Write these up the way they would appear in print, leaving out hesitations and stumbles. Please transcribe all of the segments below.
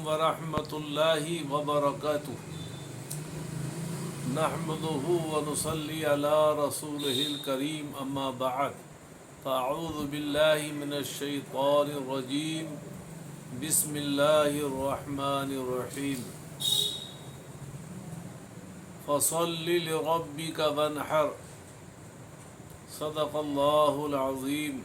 ورحمۃ اللہ وبرکاتہ نحمده ونصلي على رسوله الكريم اما بعد فاعوذ باللہ من الشیطان الرجیم بسم اللہ الرحمن الرحیم فصل لربك وانحر صدق اللہ العظیم۔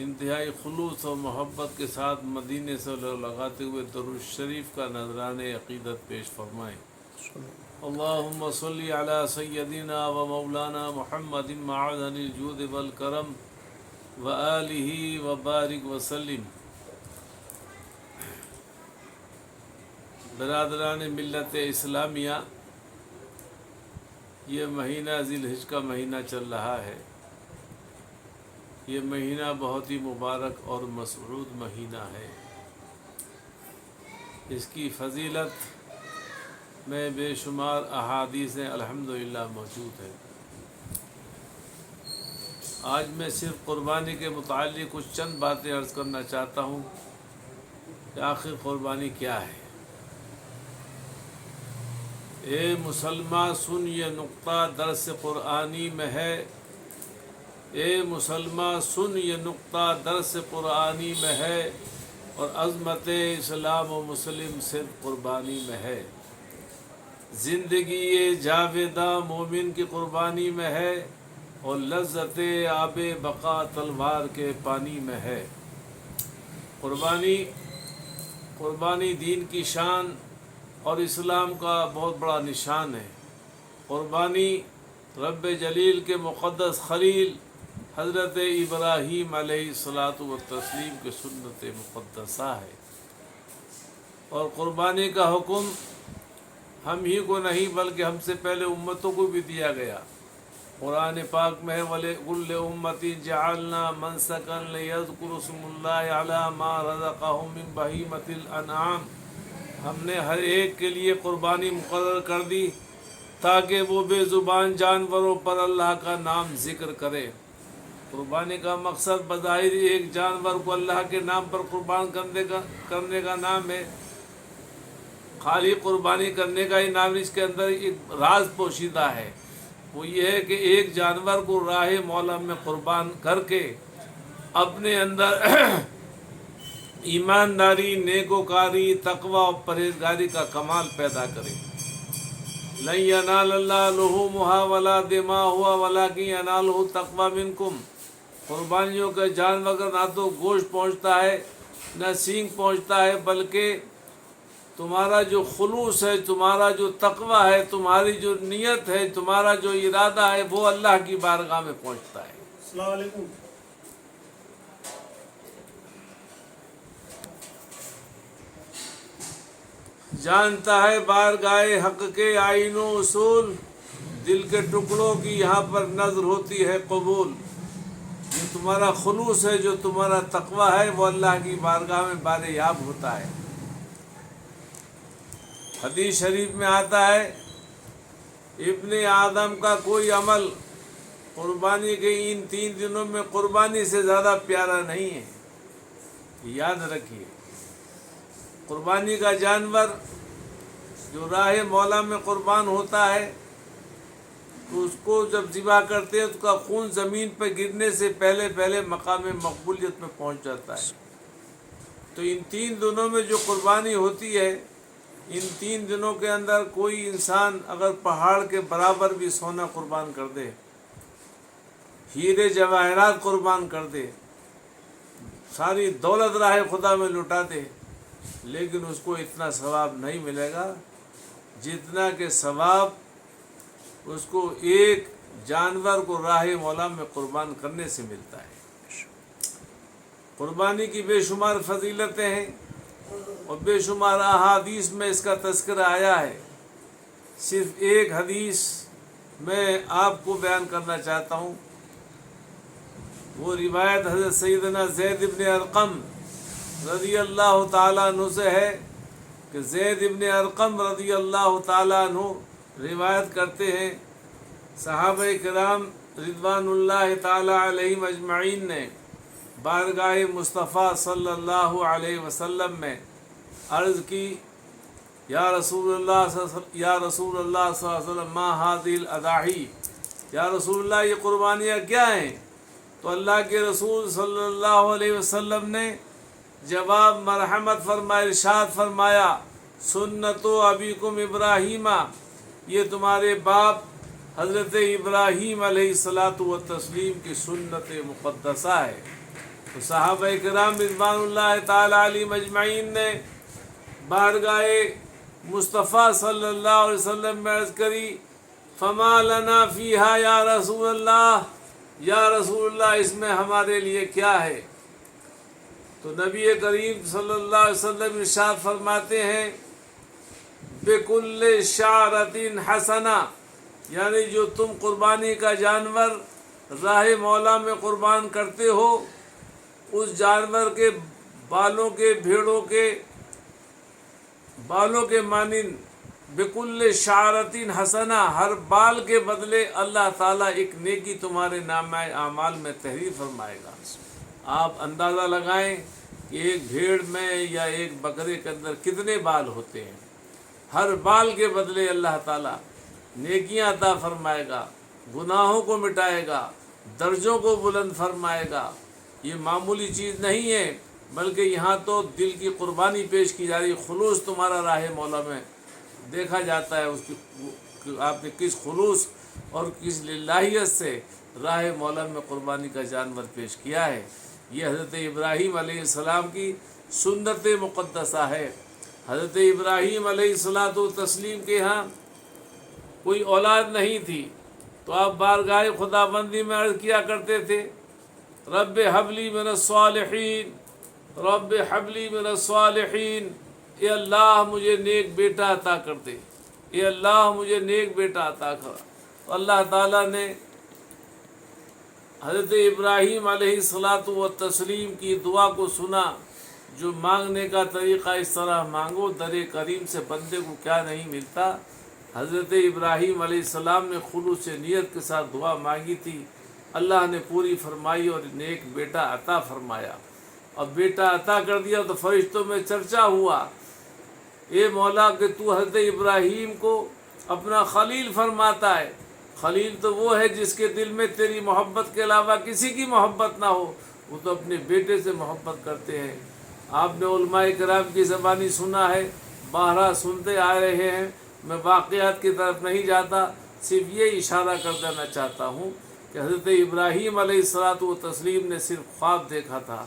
انتہائی خلوص و محبت کے ساتھ مدینے سے لگاتے ہوئے درود شریف کا نذرانِ عقیدت پیش فرمائیں۔ اللہم صلی علی سیدنا و مولانا محمد معدن الجود والکرم و آلہ و بارک وسلم۔ برادران ملت اسلامیہ، یہ مہینہ ذی الحج کا مہینہ چل رہا ہے۔ یہ مہینہ بہت ہی مبارک اور مسعود مہینہ ہے۔ اس کی فضیلت میں بے شمار احادیث الحمدللہ موجود ہے۔ آج میں صرف قربانی کے متعلق کچھ چند باتیں عرض کرنا چاہتا ہوں کہ آخر قربانی کیا ہے۔ اے مسلمان سن، یہ نقطہ درس قرآنی میں ہے۔ اے مسلمان سن، یہ نقطہ درس قرآنی میں ہے، اور عظمت اسلام و مسلم صرف قربانی میں ہے۔ زندگی جاویداں مومن کی قربانی میں ہے، اور لذت آب بقا تلوار کے پانی میں ہے۔ قربانی دین کی شان اور اسلام کا بہت بڑا نشان ہے۔ قربانی رب جلیل کے مقدس خلیل حضرت ابراہیم علیہ الصلاۃ والتسلیم کی سنت مقدسہ ہے، اور قربانی کا حکم ہم ہی کو نہیں بلکہ ہم سے پہلے امتوں کو بھی دیا گیا۔ قرآن پاک میں وَلِكُلِّ أُمَّةٍ جَعَلْنَا مَنسَكًا لِيَذْكُرُوا اسْمَ اللَّهِ عَلَى مَا رَزَقَهُم مِّن بَهِيمَةِ الْأَنْعَامِ۔ ہم نے ہر ایک کے لیے قربانی مقرر کر دی تاکہ وہ بے زبان جانوروں پر اللہ کا نام ذکر کرے۔ قربانی کا مقصد بظاہر ایک جانور کو اللہ کے نام پر قربان کرنے کا نام ہے۔ خالی قربانی کرنے کا ہی نام، اس کے اندر ایک راز پوشیدہ ہے۔ وہ یہ ہے کہ ایک جانور کو راہ مولا میں قربان کر کے اپنے اندر ایمانداری، نیکوکاری، تقوی اور پرہیزگاری کا کمال پیدا کرے۔ لَن يَنَالَ اللَّهَ لُحُومُهَا وَلَا دِمَاؤُهَا وَلَٰكِن يَنَالُهُ التَّقْوَىٰ مِنكُمْ۔ قربانیوں کا جانور کا نہ تو گوشت پہنچتا ہے نہ سینگ پہنچتا ہے، بلکہ تمہارا جو خلوص ہے، تمہارا جو تقوی ہے، تمہاری جو نیت ہے، تمہارا جو ارادہ ہے، وہ اللہ کی بارگاہ میں پہنچتا ہے۔ السلام علیکم۔ جانتا ہے بارگاہ حق کے آئین و اصول، دل کے ٹکڑوں کی یہاں پر نظر ہوتی ہے قبول۔ جو تمہارا خلوص ہے، جو تمہارا تقوی ہے، وہ اللہ کی بارگاہ میں باریاب ہوتا ہے۔ حدیث شریف میں آتا ہے، ابن آدم کا کوئی عمل قربانی کے ان 3 دنوں میں قربانی سے زیادہ پیارا نہیں ہے۔ یاد رکھیے، قربانی کا جانور جو راہ مولا میں قربان ہوتا ہے، تو اس کو جب ذبح کرتے ہیں اس کا خون زمین پہ گرنے سے پہلے مقام مقبولیت میں پہنچ جاتا ہے۔ تو ان 3 دنوں میں جو قربانی ہوتی ہے، ان 3 دنوں کے اندر کوئی انسان اگر پہاڑ کے برابر بھی سونا قربان کر دے، ہیرے جواہرات قربان کر دے، ساری دولت راہ خدا میں لٹا دے، لیکن اس کو اتنا ثواب نہیں ملے گا جتنا کہ ثواب اس کو ایک جانور کو راہ مولا میں قربان کرنے سے ملتا ہے۔ قربانی کی بے شمار فضیلتیں ہیں، اور بے شمار احادیث میں اس کا تذکرہ آیا ہے۔ صرف ایک حدیث میں آپ کو بیان کرنا چاہتا ہوں۔ وہ روایت حضرت سیدنا زید بن ارقم رضی اللہ تعالیٰ عنہ سے ہے کہ زید بن ارقم رضی اللہ تعالیٰ عنہ روایت کرتے ہیں، صحابہ کرام رضوان اللہ تعالیٰ علیہم اجمعین نے بارگاہ مصطفیٰ صلی اللہ علیہ وسلم میں عرض کی، یا رسول اللہ صلی اللہ علیہ وسلم ما هذه الاضاحی، یا رسول اللہ یہ قربانیاں کیا ہیں؟ تو اللہ کے رسول صلی اللہ علیہ وسلم نے جواب مرحمت فرمایا، ارشاد فرمایا، سنت ابیکم ابراہیم، یہ تمہارے باپ حضرت ابراہیم علیہ الصلاۃ والتسلیم کی سنت مقدسہ ہے۔ تو صحابہ کرام رضوان اللہ تعالی علیہم اجمعین نے بارگاہ مصطفیٰ صلی اللہ علیہ وسلم میں عرض کری، فما لنا فیہا یا رسول اللہ، یا رسول اللہ اس میں ہمارے لیے کیا ہے؟ تو نبی کریم صلی اللہ علیہ وسلم ارشاد فرماتے ہیں، بکل شعرۃ حسنہ، یعنی جو تم قربانی کا جانور راہ مولا میں قربان کرتے ہو، اس جانور کے بالوں کے، بھیڑوں کے بالوں کے مانند، بکل شعرۃ حسنہ، ہر بال کے بدلے اللہ تعالیٰ ایک نیکی تمہارے نامہ اعمال میں تحریر فرمائے گا۔ آپ اندازہ لگائیں کہ ایک بھیڑ میں یا ایک بکرے کے اندر کتنے بال ہوتے ہیں، ہر بال کے بدلے اللہ تعالیٰ نیکیاں عطا فرمائے گا، گناہوں کو مٹائے گا، درجوں کو بلند فرمائے گا۔ یہ معمولی چیز نہیں ہے، بلکہ یہاں تو دل کی قربانی پیش کی جا رہی، خلوص تمہارا راہ مولا میں دیکھا جاتا ہے، اس کی آپ نے کس خلوص اور کس للہیت سے راہ مولا میں قربانی کا جانور پیش کیا ہے۔ یہ حضرت ابراہیم علیہ السلام کی سنت مقدسہ ہے۔ حضرت ابراہیم علیہ الصلاۃ والتسلیم کے ہاں کوئی اولاد نہیں تھی، تو آپ بارگاہ خدا بندی میں عرض کیا کرتے تھے، رب حبلی من الصالحین، رب حبلی من الصالحین، اے اللہ مجھے نیک بیٹا عطا کر دے، اے اللہ مجھے نیک بیٹا عطا کر۔ تو اللہ تعالیٰ نے حضرت ابراہیم علیہ الصلاۃ والتسلیم کی دعا کو سنا۔ جو مانگنے کا طریقہ اس طرح مانگو، در کریم سے بندے کو کیا نہیں ملتا۔ حضرت ابراہیم علیہ السلام نے خلوص نیت کے ساتھ دعا مانگی تھی، اللہ نے پوری فرمائی اور نیک بیٹا عطا فرمایا، اور بیٹا عطا کر دیا تو فرشتوں میں چرچا ہوا، اے مولا کہ تو حضرت ابراہیم کو اپنا خلیل فرماتا ہے۔ خلیل تو وہ ہے جس کے دل میں تیری محبت کے علاوہ کسی کی محبت نہ ہو، وہ تو اپنے بیٹے سے محبت کرتے ہیں۔ آپ نے علماء کرام کی زبانی سنا ہے، بارہا سنتے آ رہے ہیں، میں واقعات کی طرف نہیں جاتا، صرف یہ اشارہ کر دینا چاہتا ہوں کہ حضرت ابراہیم علیہ الصلاۃ والتسلیم نے صرف خواب دیکھا تھا،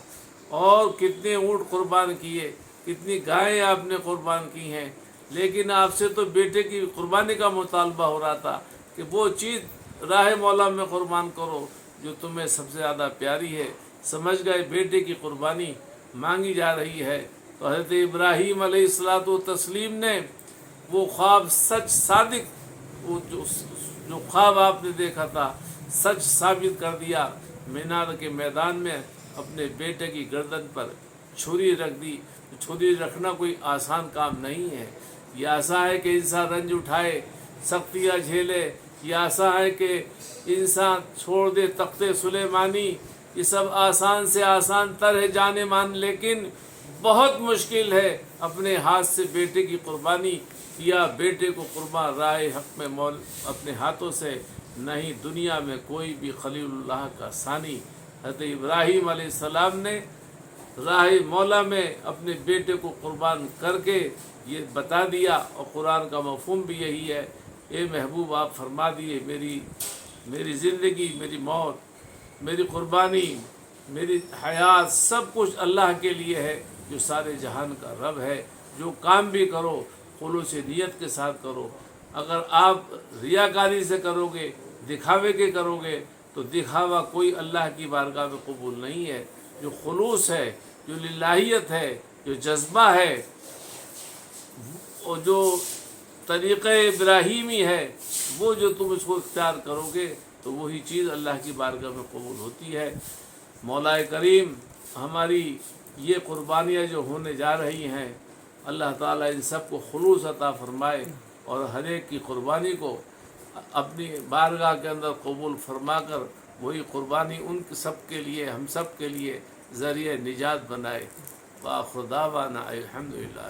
اور کتنے اونٹ قربان کیے، کتنی گائیں آپ نے قربان کی ہیں، لیکن آپ سے تو بیٹے کی قربانی کا مطالبہ ہو رہا تھا کہ وہ چیز راہ مولا میں قربان کرو جو تمہیں سب سے زیادہ پیاری ہے۔ سمجھ گئے بیٹے کی قربانی مانگی جا رہی ہے، تو حضرت ابراہیم علیہ الصلاۃ والتسلیم نے وہ خواب سچ صادق، وہ جو خواب آپ نے دیکھا تھا سچ ثابت کر دیا۔ مینار کے میدان میں اپنے بیٹے کی گردن پر چھری رکھ دی۔ چھری رکھنا کوئی آسان کام نہیں ہے، یہ ایسا ہے کہ انسان رنج اٹھائے، سختیاں جھیلے، یہ ایسا ہے کہ انسان چھوڑ دے تخت سلیمانی، یہ سب آسان سے آسان تر ہے جانے مان، لیکن بہت مشکل ہے اپنے ہاتھ سے بیٹے کی قربانی یا بیٹے کو قربان راہ حق میں اپنے ہاتھوں سے نہیں۔ دنیا میں کوئی بھی خلیل اللہ کا ثانی حضرت ابراہیم علیہ السلام نے راہ مولا میں اپنے بیٹے کو قربان کر کے یہ بتا دیا، اور قرآن کا مفہوم بھی یہی ہے، اے محبوب آپ فرما دیے میری زندگی، میری موت، میری قربانی، میری حیات، سب کچھ اللہ کے لیے ہے جو سارے جہان کا رب ہے۔ جو کام بھی کرو خلوص نیت کے ساتھ کرو۔ اگر آپ ریاکاری سے کرو گے، دکھاوے کے کرو گے، تو دکھاوا کوئی اللہ کی بارگاہ میں قبول نہیں ہے۔ جو خلوص ہے، جو للہیت ہے، جو جذبہ ہے، اور جو طریقہ ابراہیمی ہے، وہ جو تم اس کو اختیار کرو گے تو وہی چیز اللہ کی بارگاہ میں قبول ہوتی ہے۔ مولا کریم ہماری یہ قربانیاں جو ہونے جا رہی ہیں، اللہ تعالیٰ ان سب کو خلوص عطا فرمائے، اور ہر ایک کی قربانی کو اپنی بارگاہ کے اندر قبول فرما کر وہی قربانی ان سب کے لیے، ہم سب کے لیے ذریعہ نجات بنائے۔ وآخر دعوانا الحمدللہ۔